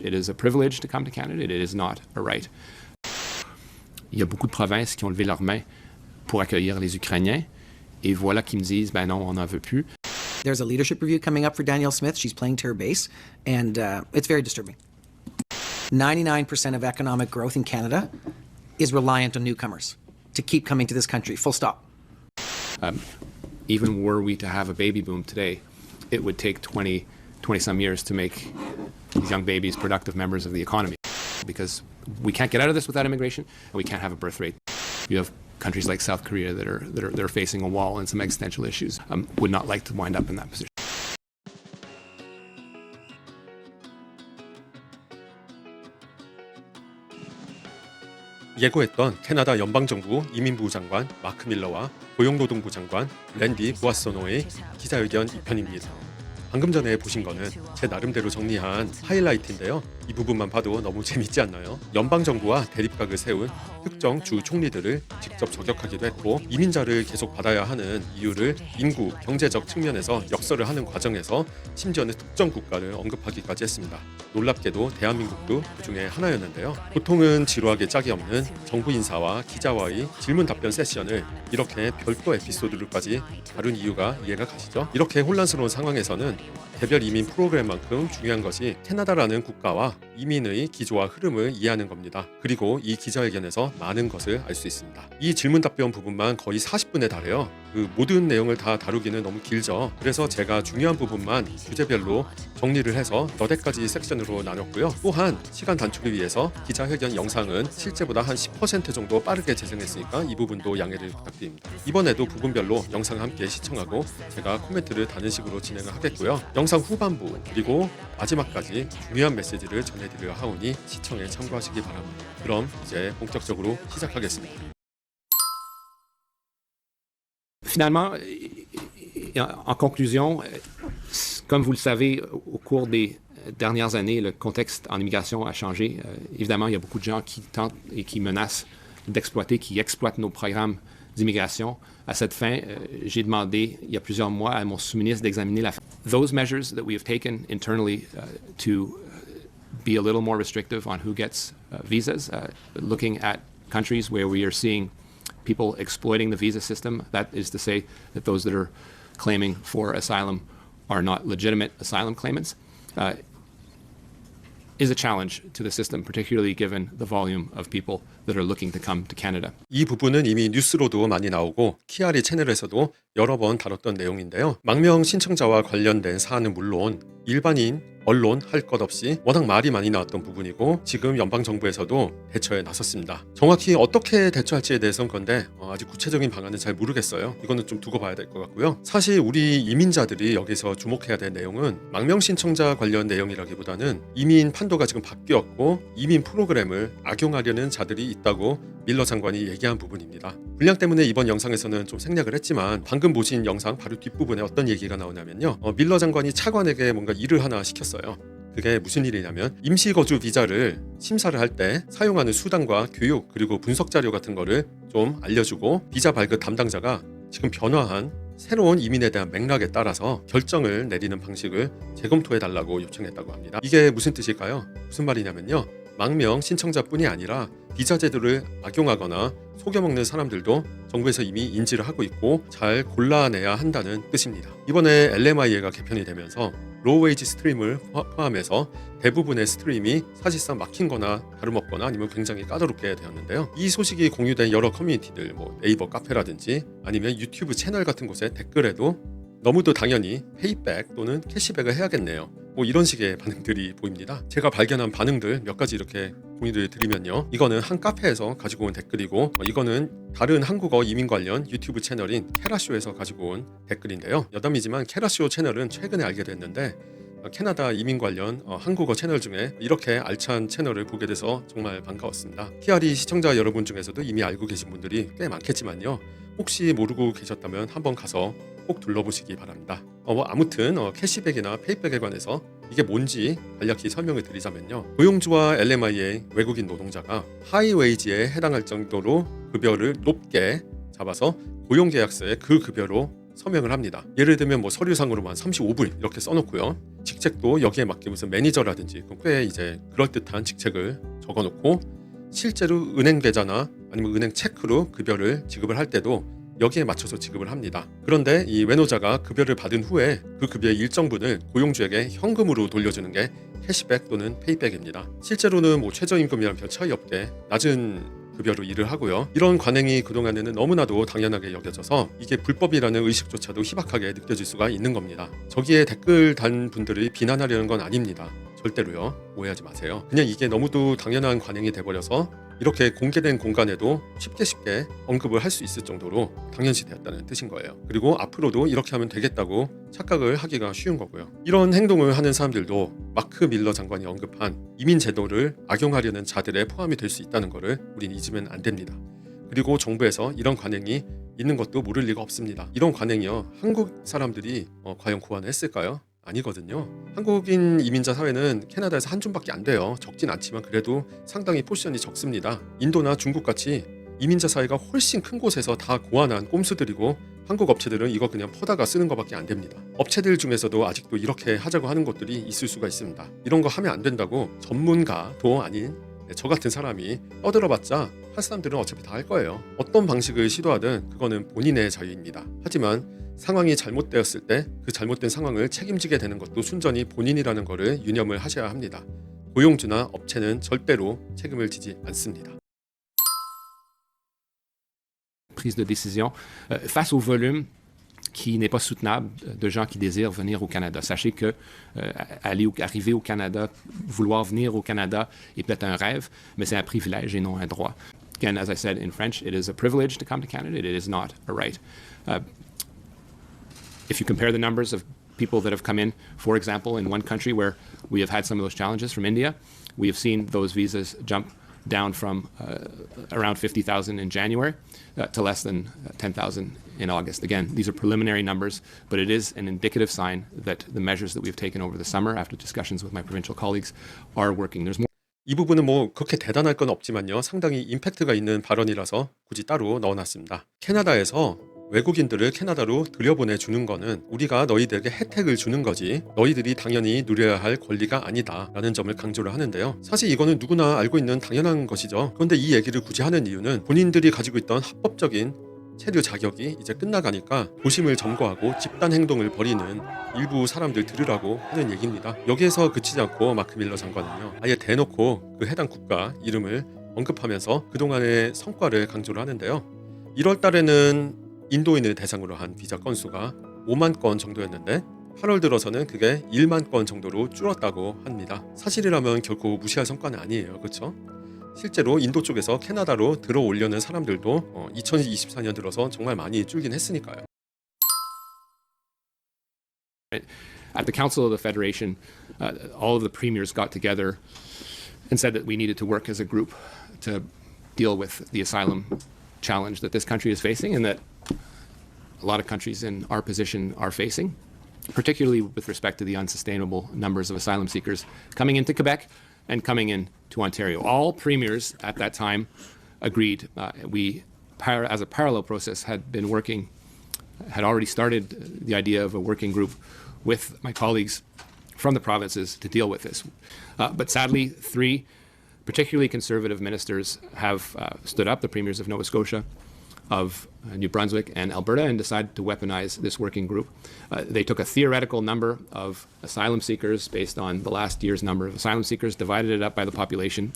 It is a privilege to come to Canada. It is not a right. Il y a beaucoup de provinces qui ont levé leurs mains pour accueillir les Ukrainiens. Et voilà qui me disent, ben non, on n'en veut plus. There's a leadership review coming up for Danielle Smith. She's playing to her base, and it's very disturbing. 99% of economic growth in Canada is reliant on newcomers to keep coming to this country, full stop. Even were we to have a baby boom today, it would take 20 some years to make these young babies productive members of the economy, because we can't get out of this without immigration, and we can't have a birth rate. You have countries like South Korea that are facing a wall and some existential issues. Would not like to wind up in that position. 예고했던 캐나다 연방정부 이민부 장관 마크 밀러와 고용노동부 장관 랜디 보아소노의 기자회견 2편입니다. 방금 전에 보신 거는 제 나름대로 정리한 하이라이트인데요. 이 부분만 봐도 너무 재밌지 않나요? 연방정부와 대립각을 세운 특정 주 총리들을 직접 저격하기도 했고, 이민자를 계속 받아야 하는 이유를 인구, 경제적 측면에서 역설을 하는 과정에서 심지어는 특정 국가를 언급하기까지 했습니다. 놀랍게도 대한민국도 그 중에 하나였는데요. 보통은 지루하게 짝이 없는 정부 인사와 기자와의 질문 답변 세션을 이렇게 별도 에피소드로까지 다룬 이유가 이해가 가시죠? 이렇게 혼란스러운 상황에서는 개별 이민 프로그램만큼 중요한 것이 캐나다라는 국가와 이민의 기조와 흐름을 이해하는 겁니다. 그리고 이 기자회견에서 많은 것을 알 수 있습니다. 이 질문 답변 부분만 거의 40분에 달해요. 그 모든 내용을 다 다루기는 너무 길죠. 그래서 제가 중요한 부분만 주제별로 정리를 해서 너댓 가지 섹션으로 나눴고요. 또한 시간 단축을 위해서 기자회견 영상은 실제보다 한 10% 정도 빠르게 재생했으니까 이 부분도 양해를 부탁드립니다. 이번에도 부분별로 영상을 함께 시청하고 제가 코멘트를 다는 식으로 진행을 하겠고요. 영상 후반부 그리고 마지막까지 중요한 메시지를 전해드려 하오니 시청에 참고하시기 바랍니다. 그럼 이제 본격적으로 시작하겠습니다. Finalement, en conclusion, comme vous le savez, au cours des dernières années, le contexte en immigration a changé. Évidemment, il y a beaucoup de gens qui tentent et qui menacent d'exploiter, qui exploitent nos programmes d'immigration. À cette fin, j'ai demandé, il y a plusieurs mois, à mon sous-ministre d'examiner those measures that we have taken internally to be a little more restrictive on who gets visas, looking at countries where we are seeing people exploiting the visa system. That is to say that those that are claiming for asylum are not legitimate asylum claimants, is a challenge to the system, particularly given the volume of people that are looking to come to Canada. 이 부분은 이미 뉴스로도 많이 나오고 키아리 채널에서도 여러 번 다뤘던 내용인데요. 망명 신청자와 관련된 사안은 물론 일반인, 언론 할 것 없이 워낙 말이 많이 나왔던 부분이고, 지금 연방정부에서도 대처에 나섰습니다. 정확히 어떻게 대처할지에 대해서는 건데 아직 구체적인 방안은 잘 모르겠어요. 이거는 좀 두고 봐야 될 것 같고요. 사실 우리 이민자들이 여기서 주목해야 될 내용은 망명 신청자 관련 내용이라기보다는 이민 판도가 지금 바뀌었고 이민 프로그램을 악용하려는 자들이 있다고 밀러 장관이 얘기한 부분입니다. 분량 때문에 이번 영상에서는 좀 생략을 했지만 방금 보신 영상 바로 뒷부분에 어떤 얘기가 나오냐면요. 밀러 장관이 차관에게 뭔가 일을 하나 시켰어요. 그게 무슨 일이냐면 임시거주 비자를 심사를 할 때 사용하는 수단과 교육 그리고 분석 자료 같은 거를 좀 알려주고, 비자 발급 담당자가 지금 변화한 새로운 이민에 대한 맥락에 따라서 결정을 내리는 방식을 재검토해달라고 요청했다고 합니다. 이게 무슨 뜻일까요? 무슨 말이냐면요. 망명 신청자뿐이 아니라 비자 제도를 악용하거나 속여먹는 사람들도 정부에서 이미 인지를 하고 있고 잘 골라내야 한다는 뜻입니다. 이번에 LMIA가 개편이 되면서 로우웨이지 스트림을 포함해서 대부분의 스트림이 사실상 막힌 거나 다름없거나 아니면 굉장히 까다롭게 되었는데요. 이 소식이 공유된 여러 커뮤니티들, 네이버 카페라든지 아니면 유튜브 채널 같은 곳에 댓글에도 너무도 당연히 페이백 또는 캐시백을 해야겠네요, 이런 식의 반응들이 보입니다. 제가 발견한 반응들 몇 가지 이렇게 공유를 드리면요. 이거는 한 카페에서 가지고 온 댓글이고, 이거는 다른 한국어 이민 관련 유튜브 채널인 캐라쇼에서 가지고 온 댓글인데요. 여담이지만 캐라쇼 채널은 최근에 알게 됐는데 캐나다 이민 관련 한국어 채널 중에 이렇게 알찬 채널을 보게 돼서 정말 반가웠습니다. TRE 시청자 여러분 중에서도 이미 알고 계신 분들이 꽤 많겠지만요. 혹시 모르고 계셨다면 한번 가서 꼭 둘러보시기 바랍니다. 아무튼 캐시백이나 페이백에 관해서 이게 뭔지 간략히 설명을 드리자면요. 고용주와 LMIA 외국인 노동자가 하이웨이지에 해당할 정도로 급여를 높게 잡아서 고용계약서에 그 급여로 서명을 합니다. 예를 들면 뭐 서류상으로만 35불 이렇게 써놓고요. 직책도 여기에 맞게 무슨 매니저라든지 꽤 이제 그럴듯한 직책을 적어놓고 실제로 은행 계좌나 아니면 은행 체크로 급여를 지급을 할 때도 여기에 맞춰서 지급을 합니다. 그런데 이 외노자가 급여를 받은 후에 그 급여의 일정분을 고용주에게 현금으로 돌려주는 게 캐시백 또는 페이백입니다. 실제로는 뭐 최저임금이랑 별 차이 없게 낮은 급여로 일을 하고요. 이런 관행이 그동안에는 너무나도 당연하게 여겨져서 이게 불법이라는 의식조차도 희박하게 느껴질 수가 있는 겁니다. 저기에 댓글 단 분들을 비난하려는 건 아닙니다. 절대로요. 오해하지 마세요. 그냥 이게 너무도 당연한 관행이 돼버려서 이렇게 공개된 공간에도 쉽게 언급을 할 수 있을 정도로 당연시 되었다는 뜻인 거예요. 그리고 앞으로도 이렇게 하면 되겠다고 착각을 하기가 쉬운 거고요. 이런 행동을 하는 사람들도 마크 밀러 장관이 언급한 이민 제도를 악용하려는 자들에 포함이 될 수 있다는 것을 우린 잊으면 안 됩니다. 그리고 정부에서 이런 관행이 있는 것도 모를 리가 없습니다. 이런 관행이요, 한국 사람들이 과연 고안을 했을까요? 아니거든요. 한국인 이민자 사회는 캐나다에서 한 줌밖에 안 돼요. 적진 않지만 그래도 상당히 포션이 적습니다. 인도나 중국같이 이민자 사회가 훨씬 큰 곳에서 다 고안한 꼼수들이고 한국 업체들은 이거 그냥 퍼다가 쓰는 것밖에 안 됩니다. 업체들 중에서도 아직도 이렇게 하자고 하는 곳들이 있을 수가 있습니다. 이런 거 하면 안 된다고 전문가도 아닌 저 같은 사람이 떠들어봤자 할 사람들은 어차피 다 할 거예요. 어떤 방식을 시도하든 그거는 본인의 자유입니다. 하지만 상황이 잘못되었을 때 그 잘못된 상황을 책임지게 되는 것도 순전히 본인이라는 것을 유념을 하셔야 합니다. 고용주나 업체는 절대로 책임을 지지 않습니다. Prise de décision face au volume qui n'est pas soutenable de gens qui désirent venir au Canada. Sachez que arriver au Canada, vouloir venir au Canada est peut-être un rêve, mais c'est un privilège et non un droit. Again, as I said in French, it is a privilege to come to Canada. It is not a right. If you compare the numbers of people that have come in, for example, in one country where we have had some of those challenges from India, we have seen those visas jump down from around 50,000 in January to less than 10,000 in August. Again, these are preliminary numbers, but it is an indicative sign that the measures that we've taken over the summer after discussions with my provincial colleagues are working. There's more. 이 부분은 뭐 그렇게 대단할 건 없지만요. 상당히 임팩트가 있는 발언이라서 굳이 따로 넣어놨습니다. 캐나다에서 외국인들을 캐나다로 들여보내주는 거는 우리가 너희들에게 혜택을 주는 거지 너희들이 당연히 누려야 할 권리가 아니다 라는 점을 강조를 하는데요. 사실 이거는 누구나 알고 있는 당연한 것이죠. 그런데 이 얘기를 굳이 하는 이유는 본인들이 가지고 있던 합법적인 체류 자격이 이제 끝나가니까 도심을 점거하고 집단 행동을 벌이는 일부 사람들 들으라고 하는 얘기입니다. 여기에서 그치지 않고 마크 밀러 장관은요, 아예 대놓고 그 해당 국가 이름을 언급하면서 그동안의 성과를 강조를 하는데요. 1월 달에는 인도인을 대상으로 한 비자 건수가 5만 건 정도였는데 8월 들어서는 그게 1만 건 정도로 줄었다고 합니다. 사실이라면 결코 무시할 성과는 아니에요. 그렇죠? 실제로 인도 쪽에서 캐나다로 들어오려는 사람들도 2024년 들어서 정말 많이 줄긴 했으니까요. At the Council of the Federation, all of the premiers got together and said that we needed to work as a group to deal with the asylum challenge that this country is facing and that a lot of countries in our position are facing, particularly with respect to the unsustainable numbers of asylum seekers coming into Quebec and coming into Ontario. All premiers at that time agreed. We, as a parallel process, had already started the idea of a working group with my colleagues from the provinces to deal with this. But sadly, 3 particularly conservative ministers have stood up, the premiers of Nova Scotia, of New Brunswick and Alberta, and decided to weaponize this working group. They took a theoretical number of asylum seekers based on the last year's number of asylum seekers, divided it up by the population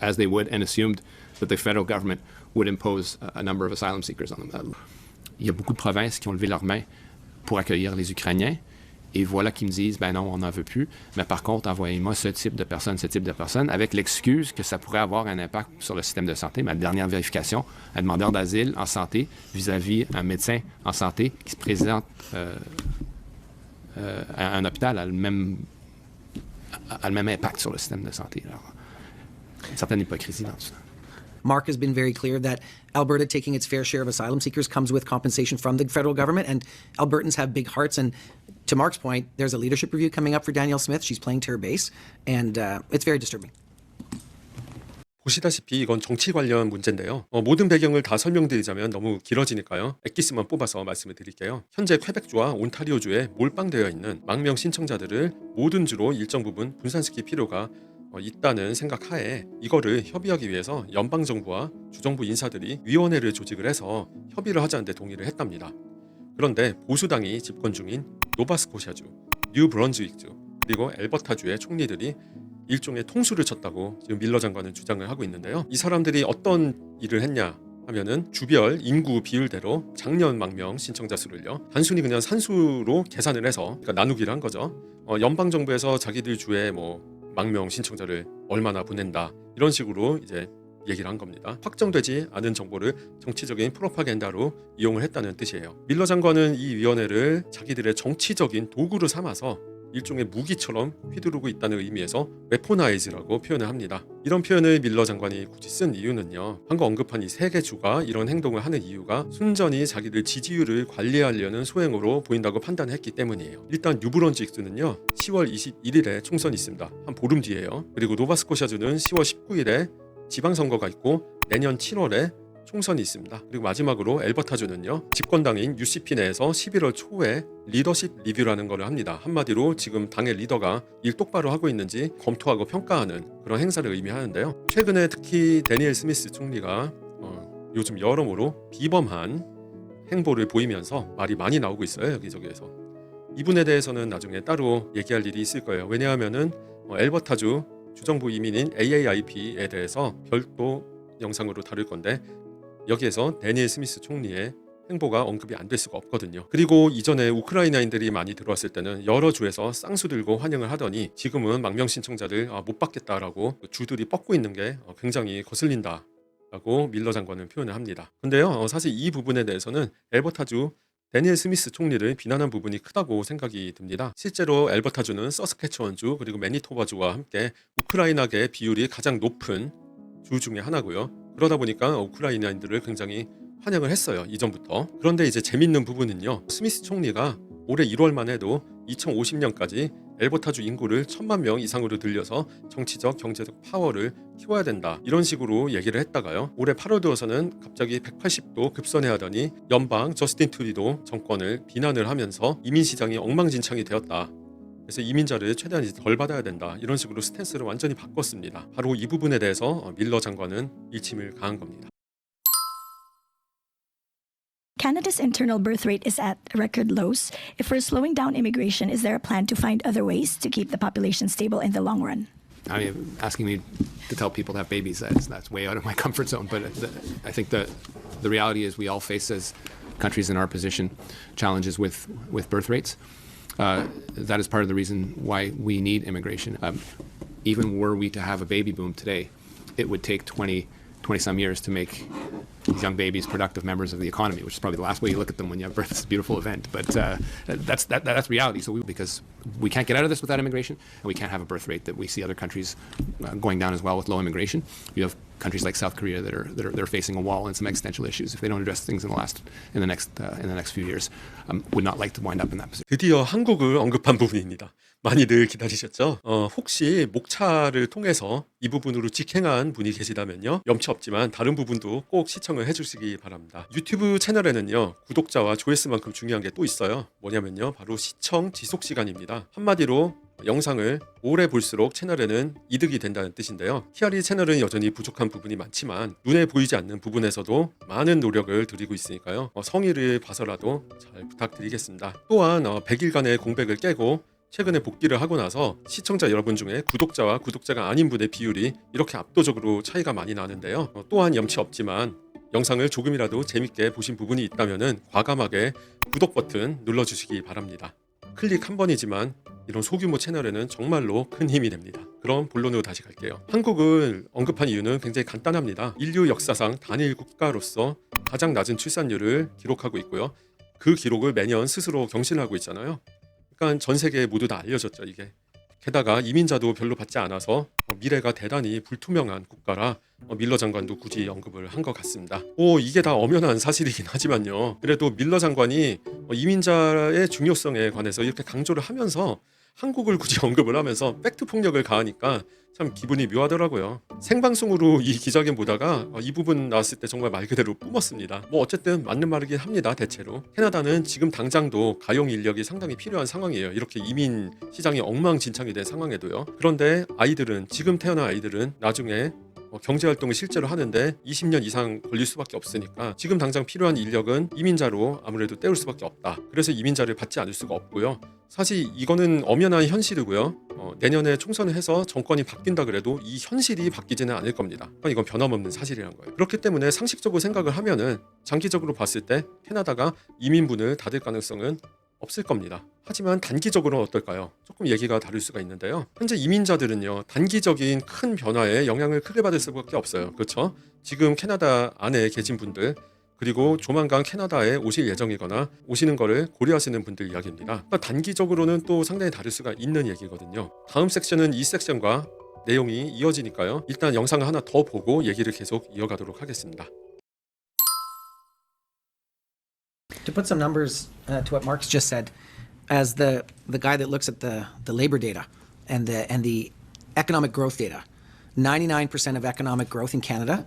as they would, and assumed that the federal government would impose a number of asylum seekers on them. Il y a beaucoup de provinces qui ont levé leurs mains pour accueillir les Ukrainiens. Et voilà qu'ils me disent, ben non, on n'en veut plus, mais par contre, envoyez-moi ce type de personne, avec l'excuse que ça pourrait avoir un impact sur le système de santé. Ma dernière vérification, un demandeur d'asile en santé vis-à-vis un médecin en santé qui se présente à un hôpital a le même impact sur le système de santé. Alors, une certaine hypocrisie dans tout ça. Mark has been very clear that Alberta taking its fair share of asylum seekers comes with compensation from the federal government, and Albertans have big hearts. And to Mark's point, there's a leadership review coming up for Danielle Smith. She's playing to her base, and it's very disturbing. 보시다시피 이건 정치 관련 문제인데요. 모든 배경을 다 설명드리자면 너무 길어지니까요. 엑기스만 뽑아서 말씀을 드릴게요. 현재 퀘벡주와 온타리오주에 몰빵되어 있는 망명 신청자들을 모든 주로 일정 부분 분산시킬 필요가 있다는 생각하에 이거를 협의하기 위해서 연방정부와 주정부 인사들이 위원회를 조직을 해서 협의를 하자는데 동의를 했답니다. 그런데 보수당이 집권 중인 노바스코샤주, 뉴브런즈윅주 그리고 엘버타주의 총리들이 일종의 통수를 쳤다고 지금 밀러 장관은 주장을 하고 있는데요. 이 사람들이 어떤 일을 했냐 하면은 주별 인구 비율대로 작년 망명 신청자 수를요 단순히 그냥 산수로 계산을 해서 그러니까 나누기를 한 거죠. 연방 정부에서 자기들 주에 뭐 망명 신청자를 얼마나 보낸다 이런 식으로 이제 얘기를 한 겁니다. 확정되지 않은 정보를 정치적인 프로파간다로 이용을 했다는 뜻이에요. 밀러 장관은 이 위원회를 자기들의 정치적인 도구로 삼아서 일종의 무기처럼 휘두르고 있다는 의미에서 웨포나이즈라고 표현을 합니다. 이런 표현을 밀러 장관이 굳이 쓴 이유는요. 방금 언급한 이 세 개 주가 이런 행동을 하는 이유가 순전히 자기들 지지율을 관리하려는 소행으로 보인다고 판단했기 때문이에요. 일단 뉴브런즈윅주는요. 10월 21일에 총선이 있습니다. 한 보름 뒤에요. 그리고 노바스코샤주는 10월 19일에 지방선거가 있고 내년 7월에 총선이 있습니다. 그리고 마지막으로 엘버타주는요. 집권당인 UCP 내에서 11월 초에 리더십 리뷰라는 거를 합니다. 한마디로 지금 당의 리더가 일 똑바로 하고 있는지 검토하고 평가하는 그런 행사를 의미하는데요. 최근에 특히 데니엘 스미스 총리가 요즘 여러모로 비범한 행보를 보이면서 말이 많이 나오고 있어요. 여기저기에서. 이분에 대해서는 나중에 따로 얘기할 일이 있을 거예요. 왜냐하면은 엘버타주 주정부 이민인 AAIP에 대해서 별도 영상으로 다룰 건데 여기에서 데니엘 스미스 총리의 행보가 언급이 안 될 수가 없거든요. 그리고 이전에 우크라이나인들이 많이 들어왔을 때는 여러 주에서 쌍수 들고 환영을 하더니 지금은 망명 신청자들 못 받겠다라고 주들이 뻗고 있는 게 굉장히 거슬린다라고 밀러 장관은 표현을 합니다. 근데요 사실 이 부분에 대해서는 엘버타주 데니엘 스미스 총리를 비난한 부분이 크다고 생각이 듭니다. 실제로 엘버타주는 서스캐처원주 그리고 매니토바주와 함께 우크라이나계 비율이 가장 높은 주 중에 하나고요. 그러다 보니까 우크라이나인들을 굉장히 환영을 했어요. 이전부터. 그런데 이제 재밌는 부분은요. 스미스 총리가 올해 1월만 해도 2050년까지 엘버타주 인구를 1000만 명 이상으로 늘려서 정치적, 경제적 파워를 키워야 된다. 이런 식으로 얘기를 했다가요. 올해 8월 들어서는 갑자기 180도 급선회하더니 연방 저스틴 트루도 정권을 비난을 하면서 이민 시장이 엉망진창이 되었다. 그래서 이민자를 최대한 덜 받아야 된다. 이런 식으로 스탠스를 완전히 바꿨습니다. 바로 이 부분에 대해서 밀러 장관은 일침을 가한 겁니다. Canada's internal birth rate is at record lows. If we're slowing down immigration, is there a plan to find other ways to keep the population stable in the long run? I mean, asking me to tell people to have babies, that's way out of my comfort zone. But I think the reality is we all face as countries in our position challenges with birth rates. That is part of the reason why we need immigration. Even were we to have a baby boom today, it would take 20 some years to make these young babies productive members of the economy, which is probably the last way you look at them when you have birth. It's a beautiful event, but that's reality. So because we can't get out of this without immigration, and we can't have a birth rate that we see other countries going down as well with low immigration. You have countries like South Korea that are facing a wall and some existential issues if they don't address things in the next few years. Would not like to wind up in that position. 드디어 한국을 언급한 부분입니다. 많이들 기다리셨죠? 혹시 목차를 통해서 이 부분으로 직행한 분이 계시다면요. 염치 없지만 다른 부분도 꼭 시청을 해주시기 바랍니다. 유튜브 채널에는요. 구독자와 조회수만큼 중요한 게 또 있어요. 뭐냐면요. 바로 시청 지속 시간입니다. 한마디로 영상을 오래 볼수록 채널에는 이득이 된다는 뜻인데요. 키아리 채널은 여전히 부족한 부분이 많지만 눈에 보이지 않는 부분에서도 많은 노력을 들이고 있으니까요. 성의를 봐서라도 잘 부탁드리겠습니다. 또한 100일간의 공백을 깨고 최근에 복귀를 하고 나서 시청자 여러분 중에 구독자와 구독자가 아닌 분의 비율이 이렇게 압도적으로 차이가 많이 나는데요. 또한 염치 없지만 영상을 조금이라도 재밌게 보신 부분이 있다면 과감하게 구독 버튼 눌러주시기 바랍니다. 클릭 한 번이지만 이런 소규모 채널에는 정말로 큰 힘이 됩니다. 그럼 본론으로 다시 갈게요. 한국을 언급한 이유는 굉장히 간단합니다. 인류 역사상 단일 국가로서 가장 낮은 출산율을 기록하고 있고요. 그 기록을 매년 스스로 경신하고 있잖아요. 그러니까 전 세계에 모두 다 알려졌죠, 이게. 게다가 이민자도 별로 받지 않아서 미래가 대단히 불투명한 국가라 밀러 장관도 굳이 언급을 한 것 같습니다. 이게 다 엄연한 사실이긴 하지만요. 그래도 밀러 장관이 이민자의 중요성에 관해서 이렇게 강조를 하면서 한국을 굳이 언급을 하면서 팩트 폭력을 가하니까 참 기분이 묘하더라고요. 생방송으로 이 기자회견 보다가 이 부분 나왔을 때 정말 말 그대로 뿜었습니다. 뭐 어쨌든 맞는 말이긴 합니다. 대체로 캐나다는 지금 당장도 가용 인력이 상당히 필요한 상황이에요. 이렇게 이민 시장이 엉망진창이 된 상황에도요. 그런데 아이들은 지금 태어난 아이들은 나중에 경제 활동을 실제로 하는데 20년 이상 걸릴 수밖에 없으니까 지금 당장 필요한 인력은 이민자로 아무래도 때울 수밖에 없다. 그래서 이민자를 받지 않을 수가 없고요. 사실 이거는 엄연한 현실이고요. 내년에 총선을 해서 정권이 바뀐다 그래도 이 현실이 바뀌지는 않을 겁니다. 그러니까 이건 변함없는 사실이란 거예요. 그렇기 때문에 상식적으로 생각을 하면은 장기적으로 봤을 때 캐나다가 이민문을 닫을 가능성은 없을 겁니다. 하지만 단기적으로는 어떨까요? 조금 얘기가 다를 수가 있는데요. 현재 이민자들은요, 단기적인 큰 변화에 영향을 크게 받을 수밖에 없어요. 그렇죠? 지금 캐나다 안에 계신 분들, 그리고 조만간 캐나다에 오실 예정이거나 오시는 거를 고려하시는 분들 이야기입니다. 그러니까 단기적으로는 또 상당히 다를 수가 있는 얘기거든요. 다음 섹션은 이 섹션과 내용이 이어지니까요. 일단 영상을 하나 더 보고 얘기를 계속 이어가도록 하겠습니다. To put some numbers to what Mark's just said, as the guy that looks at the labor data and the economic growth data, 99% of economic growth in Canada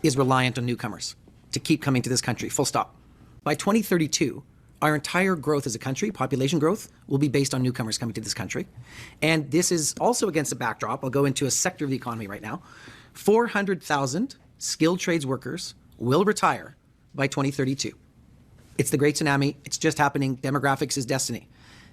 is reliant on newcomers to keep coming to this country, full stop. By 2032, our entire growth as a country, population growth, will be based on newcomers coming to this country. And this is also against the backdrop, I'll go into a sector of the economy right now, 400,000 skilled trades workers will retire by 2032. It's the great tsunami. It's just happening. Demographics is destiny.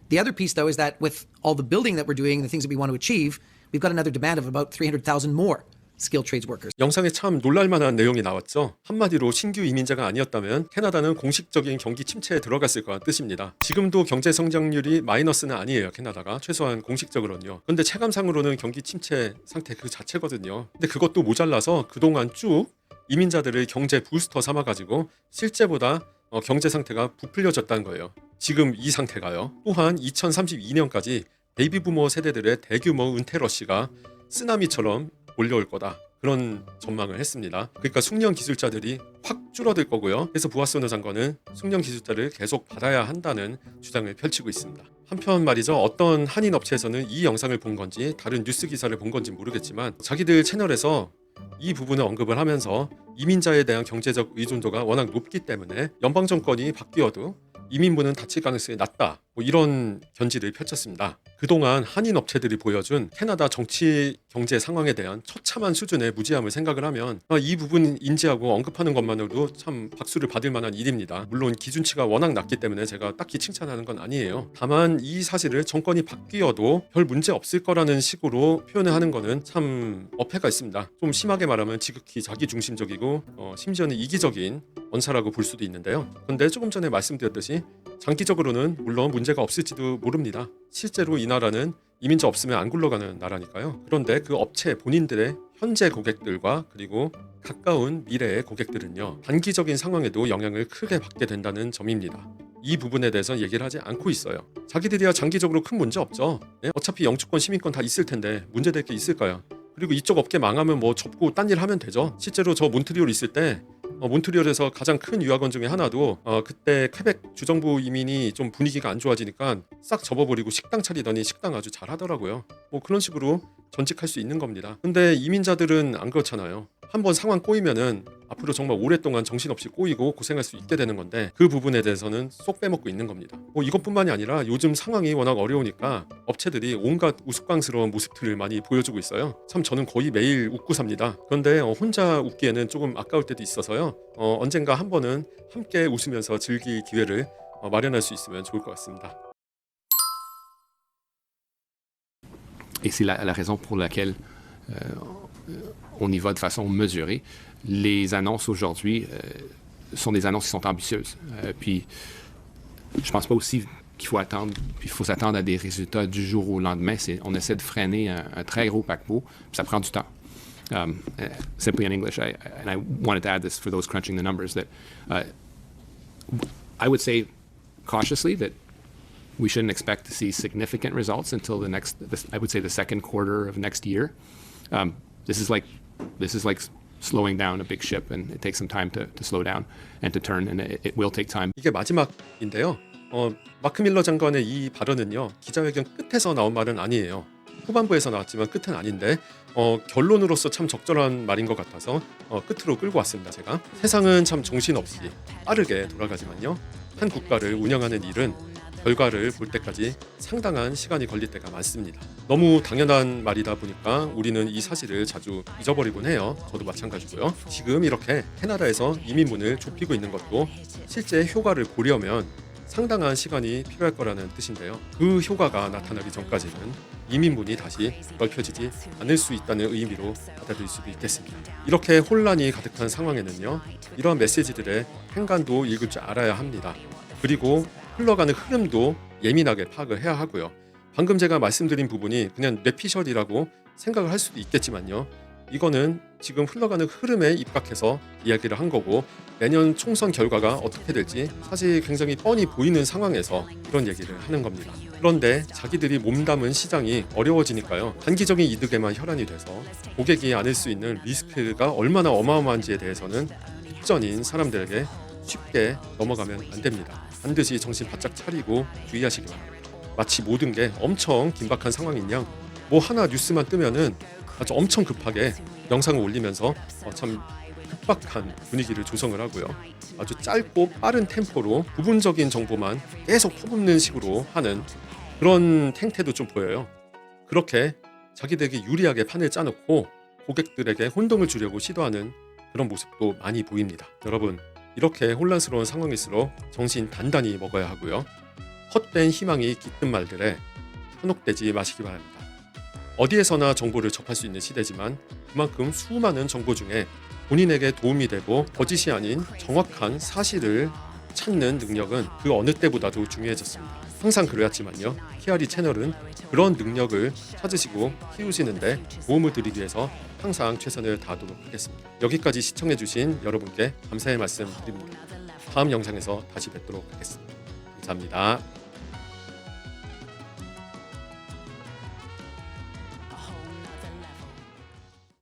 The other piece, though, is that with all the building that we're doing, the things that we want to achieve, we've got another demand of about 300,000 more skilled trades workers. 영상에 참 놀랄만한 내용이 나왔죠. 한마디로 신규 이민자가 아니었다면 캐나다는 공식적인 경기 침체에 들어갔을 거란 뜻입니다. 지금도 경제 성장률이 마이너스는 아니에요. 캐나다가 최소한 공식적으로는요. 그런데 체감상으로는 경기 침체 상태 그 자체거든요. 근데 그것도 모자라서 그동안 쭉 이민자들을 경제 부스터 삼아가지고 실제보다 경제 상태가 부풀려졌다는 거예요. 지금 이 상태가요. 또한 2032년까지 베이비 부머 세대들의 대규모 은퇴 러시가 쓰나미처럼 몰려올 거다. 그런 전망을 했습니다. 그러니까 숙련 기술자들이 확 줄어들 거고요. 그래서 부하소노 장관은 숙련 기술자를 계속 받아야 한다는 주장을 펼치고 있습니다. 한편 말이죠. 어떤 한인 업체에서는 이 영상을 본 건지 다른 뉴스 기사를 본 건지 모르겠지만 자기들 채널에서 이 부분을 언급을 하면서 이민자에 대한 경제적 의존도가 워낙 높기 때문에 연방 정권이 바뀌어도 이민문은 닫힐 가능성이 낮다. 이런 견지를 펼쳤습니다. 그동안 한인 업체들이 보여준 캐나다 정치 경제 상황에 대한 처참한 수준의 무지함을 생각을 하면 이 부분 인지하고 언급하는 것만으로도 참 박수를 받을 만한 일입니다. 물론 기준치가 워낙 낮기 때문에 제가 딱히 칭찬하는 건 아니에요. 다만 이 사실을 정권이 바뀌어도 별 문제 없을 거라는 식으로 표현을 하는 거는 참 어폐가 있습니다. 좀 심하게 말하면 지극히 자기중심적이고 심지어는 이기적인 언사라고 볼 수도 있는데요. 그런데 조금 전에 말씀드렸듯이 장기적으로는 물론 문제가 없을지도 모릅니다. 실제로 이 나라는 이민자 없으면 안 굴러가는 나라니까요. 그런데 그 업체 본인들의 현재 고객들과 그리고 가까운 미래의 고객들은요. 단기적인 상황에도 영향을 크게 받게 된다는 점입니다. 이 부분에 대해서 얘기를 하지 않고 있어요. 자기들이야 장기적으로 큰 문제 없죠. 네? 어차피 영주권, 시민권 다 있을 텐데 문제될 게 있을까요? 그리고 이쪽 업계 망하면 뭐 접고 딴 일 하면 되죠. 실제로 저 몬트리올 있을 때 몬트리올에서 가장 큰 유학원 중에 하나도 그때 퀘벡 주정부 이민이 좀 분위기가 안 좋아지니까 싹 접어버리고 식당 차리더니 식당 아주 잘 하더라고요. 뭐 그런 식으로 전직할 수 있는 겁니다. 근데 이민자들은 안 그렇잖아요. 한번 상황 꼬이면은 앞으로 정말 오랫동안 정신없이 꼬이고 고생할 수 있게 되는 건데 그 부분에 대해서는 쏙 빼먹고 있는 겁니다. 이것뿐만이 아니라 요즘 상황이 워낙 어려우니까 업체들이 온갖 우스꽝스러운 모습들을 많이 보여주고 있어요. 참 저는 거의 매일 웃고 삽니다. 그런데 혼자 웃기에는 조금 아까울 때도 있어서요. 언젠가 한 번은 함께 웃으면서 즐길 기회를 마련할 수 있으면 좋을 것 같습니다. Et c'est la raison pour laquelle on y va de façon mesurée. Les annonces aujourd'hui sont des annonces qui sont ambitieuses. Puis je pense pas aussi qu'il faut attendre, puis il faut s'attendre à des résultats du jour au lendemain. On essaie de freiner un très gros paquebot, puis ça prend du temps. Simply in English, and I wanted to add this for those crunching the numbers, that I would say cautiously that we shouldn't expect to see significant results until I would say the second quarter of next year. This is like slowing down a big ship, and it takes some time to slow down and to turn, and it will take time. 이게 마지막인데요. 마크 밀러 장관의 이 발언은요. 기자회견 끝에서 나온 말은 아니에요. 후반부에서 나왔지만 끝은 아닌데 결론으로서 참 적절한 말인 것 같아서 끝으로 끌고 왔습니다. 제가 세상은 참 정신없이 빠르게 돌아가지만요, 한 국가를 운영하는 일은 결과를 볼 때까지 상당한 시간이 걸릴 때가 많습니다. 너무 당연한 말이다 보니까 우리는 이 사실을 자주 잊어버리곤 해요. 저도 마찬가지고요. 지금 이렇게 캐나다에서 이민문을 좁히고 있는 것도 실제 효과를 보려면 상당한 시간이 필요할 거라는 뜻인데요. 그 효과가 나타나기 전까지는 이민문이 다시 넓혀지지 않을 수 있다는 의미로 받아들일 수도 있겠습니다. 이렇게 혼란이 가득한 상황에는요, 이런 메시지들의 행간도 읽을 줄 알아야 합니다. 그리고 흘러가는 흐름도 예민하게 파악을 해야 하고요. 방금 제가 말씀드린 부분이 그냥 뇌피셜이라고 생각을 할 수도 있겠지만요, 이거는 지금 흘러가는 흐름에 입각해서 이야기를 한 거고, 내년 총선 결과가 어떻게 될지 사실 굉장히 뻔히 보이는 상황에서 이런 얘기를 하는 겁니다. 그런데 자기들이 몸담은 시장이 어려워지니까요, 단기적인 이득에만 혈안이 돼서 고객이 안을 수 있는 리스크가 얼마나 어마어마한지에 대해서는 빚전인 사람들에게 쉽게 넘어가면 안 됩니다. 반드시 정신 바짝 차리고 주의하시기 바랍니다. 마치 모든 게 엄청 긴박한 상황인 양 뭐 하나 뉴스만 뜨면은 아주 엄청 급하게 영상을 올리면서 참 급박한 분위기를 조성을 하고요. 아주 짧고 빠른 템포로 부분적인 정보만 계속 퍼붓는 식으로 하는 그런 행태도 좀 보여요. 그렇게 자기들에게 유리하게 판을 짜놓고 고객들에게 혼동을 주려고 시도하는 그런 모습도 많이 보입니다. 여러분, 이렇게 혼란스러운 상황일수록 정신 단단히 먹어야 하고요. 헛된 희망이 깃든 말들에 현혹되지 마시기 바랍니다. 어디에서나 정보를 접할 수 있는 시대지만 그만큼 수많은 정보 중에 본인에게 도움이 되고 거짓이 아닌 정확한 사실을 찾는 능력은 그 어느 때보다도 중요해졌습니다. 항상 그래왔지만요, 키아리 채널은 그런 능력을 찾으시고 키우시는데 도움을 드리기 위해서 항상 최선을 다하도록 하겠습니다. 여기까지 시청해주신 여러분께 감사의 말씀 드립니다. 다음 영상에서 다시 뵙도록 하겠습니다. 감사합니다.